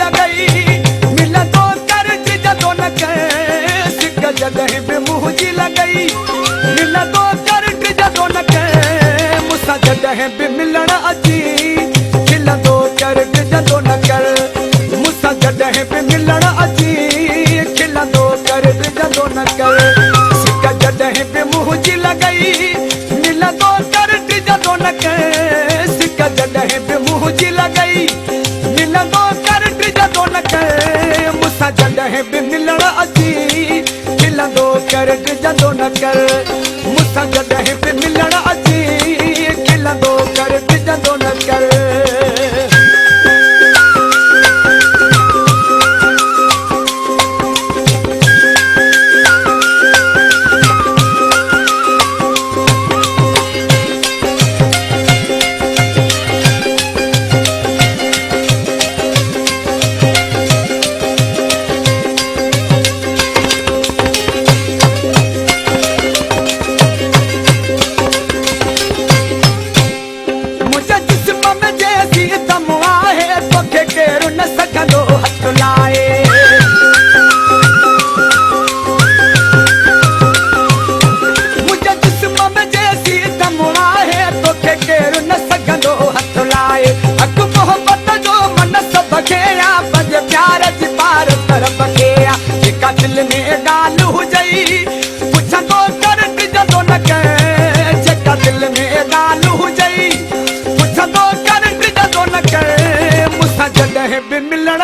लॻई मिलंदो कर्ज जॾो न कंहिं सिक जॾहिं बि मुंहुं जी लॻई मिलंदो कर्ज जॾो न कंहिं मूंसां जॾहिं बि मिलण अची खिलंदो कर्ज जॾो न कर मूंसां जॾहिं बि मिलण अची खिलंदो कर्ज जॾो न कर सिक जॾहिं बि मुंहुं जी लॻई मिलंदो कर्ज जॾो न कंहिं सिक जॾहिं बि मुंहुं जी लॻई मिलंदो कर्ज जॾो न कंहिं मूंसां जॾहिं बि मिलण अची खिलंदो कर्ज जॾो न कर मूंसां जॾहिं बि मिलण अची खिलंदो कर्ज जॾो न कर दिल में ॻाल्हि हुजई पुछंदो कर्ज जॾो न कंहिं जेका दिल में ॻाल्हि हुजई पुछंदो कर्ज जॾो न कंहिं मूंसां जॾहिं बि मिलण